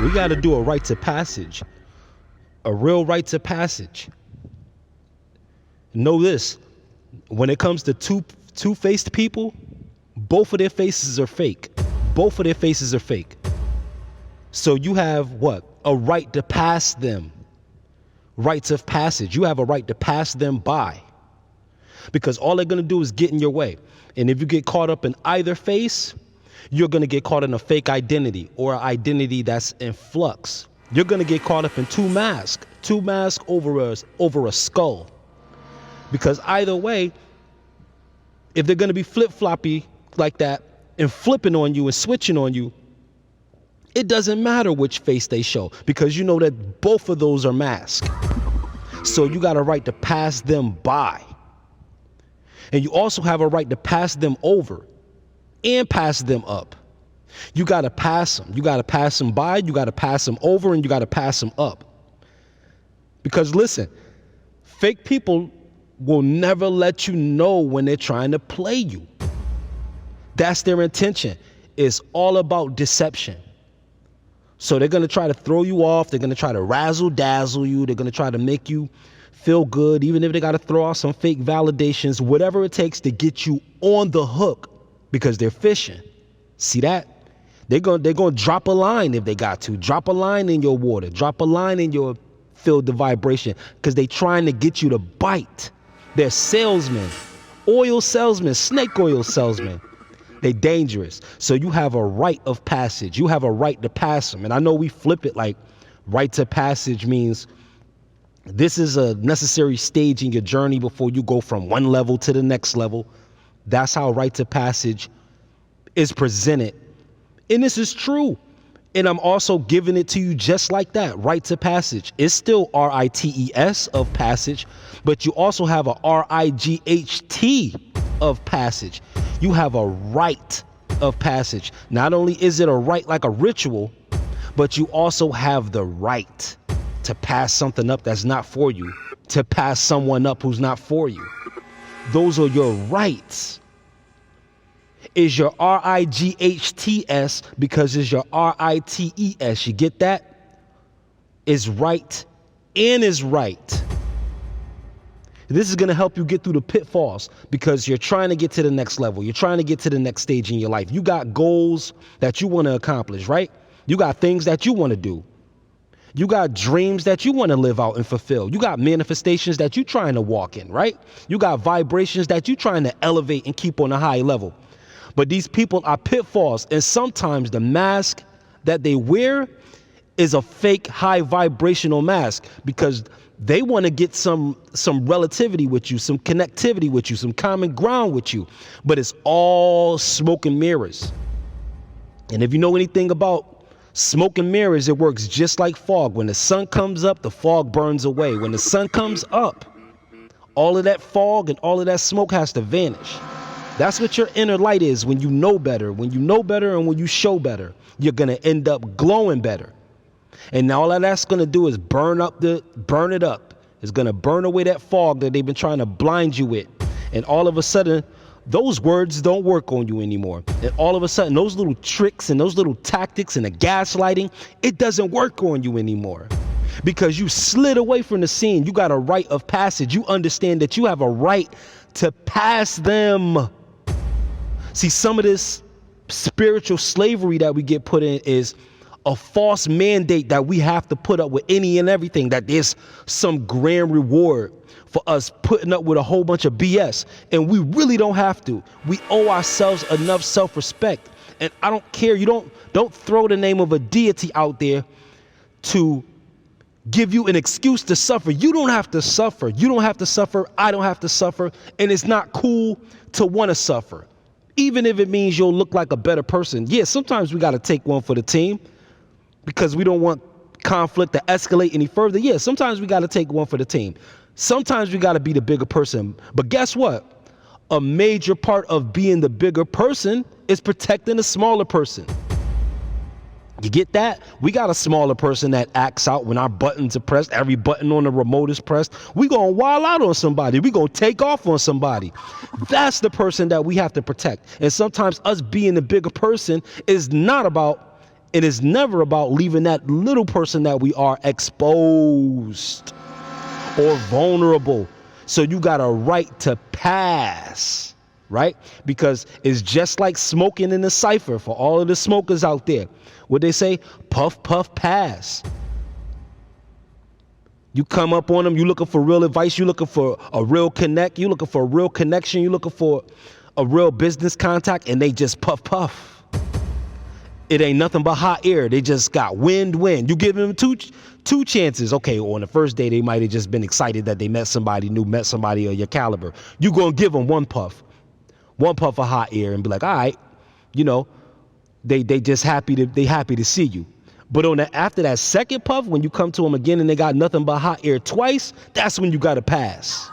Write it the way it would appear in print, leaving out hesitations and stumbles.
We got to do a rites of passage, a real rites of passage. Know this, when it comes to two-faced people, both of their faces are fake. Both of their faces are fake. So you have what? A right to pass them. Rites of passage. You have a right to pass them by. Because all they're going to do is get in your way. And if you get caught up in either face, you're going to get caught in a fake identity or an identity that's in flux. You're going to get caught up in two masks over a skull. Because either way, if they're going to be flip-floppy like that and flipping on you and switching on you, it doesn't matter which face they show because you know that both of those are masked. So you got a right to pass them by. And you also have a right to pass them over and pass them up. You got to pass them. You got to pass them by, you got to pass them over, and you got to pass them up. Because listen, fake people will never let you know when they're trying to play you. That's their intention. It's all about deception. So they're going to try to throw you off. They're going to try to razzle dazzle you. They're going to try to make you feel good, even if they got to throw out some fake validations, whatever it takes to get you on the hook because they're fishing. See that? They're going to drop a line if they got to. Drop a line in your water. Drop a line in your field of vibration because they're trying to get you to bite. They're salesmen, oil salesmen, snake oil salesmen. They're dangerous. So you have a rite of passage. You have a right to pass them. And I know we flip it like rites of passage means this is a necessary stage in your journey before you go from one level to the next level. That's how rites of passage is presented. And this is true. And I'm also giving it to you just like that. Rites of passage. It's still RITES of passage, but you also have a RIGHT of passage. You have a rite of passage. Not only is it a rite like a ritual, but you also have the right to pass something up that's not for you, to pass someone up who's not for you. Those are your rights. Is your RIGHTS because it's your RITES. You get that? Is right and is right. This is going to help you get through the pitfalls because you're trying to get to the next level. You're trying to get to the next stage in your life. You got goals that you want to accomplish, right? You got things that you want to do. You got dreams that you want to live out and fulfill. You got manifestations that you're trying to walk in, right? You got vibrations that you're trying to elevate and keep on a high level. But these people are pitfalls, and sometimes the mask that they wear is a fake high vibrational mask because they want to get some relativity with you, some connectivity with you, some common ground with you. But it's all smoke and mirrors. And if you know anything about smoke and mirrors, it works just like fog. When the sun comes up, the fog burns away. When the sun comes up, all of that fog and all of that smoke has to vanish. That's what your inner light is when you know better. When you know better and when you show better, you're going to end up glowing better. And all of that's going to do is burn it up. It's going to burn away that fog that they've been trying to blind you with. And all of a sudden, those words don't work on you anymore. And all of a sudden, those little tricks and those little tactics and the gaslighting, it doesn't work on you anymore. Because you slid away from the scene. You got a rite of passage. You understand that you have a right to pass them. See, some of this spiritual slavery that we get put in is a false mandate that we have to put up with any and everything, that there's some grand reward for us putting up with a whole bunch of BS. And we really don't have to. We owe ourselves enough self-respect. And I don't care. You don't throw the name of a deity out there to give you an excuse to suffer. You don't have to suffer. You don't have to suffer. I don't have to suffer. And it's not cool to want to suffer, even if it means you'll look like a better person. Yeah, sometimes we got to take one for the team because we don't want conflict to escalate any further. Yeah, sometimes we got to take one for the team. Sometimes we got to be the bigger person. But guess what? A major part of being the bigger person is protecting the smaller person. You get that? We got a smaller person that acts out when our buttons are pressed. Every button on the remote is pressed. We gonna wild out on somebody. We gonna take off on somebody. That's the person that we have to protect. And sometimes us being the bigger person is not about It is never about leaving that little person that we are exposed or vulnerable. So you got a right to pass, right? Because it's just like smoking in the cipher for all of the smokers out there. What they say, puff, puff, pass. You come up on them, you looking for real advice, you looking for a real connect, you looking for a real connection, you looking for a real business contact, and they just puff, puff. It ain't nothing but hot air. They just got wind. You give them two chances. Okay, on the first day, they might have just been excited that they met somebody new, met somebody of your caliber. You gonna give them one puff of hot air and be like, all right, you know, they just happy to see you. But after that second puff, when you come to them again and they got nothing but hot air twice, that's when you gotta pass.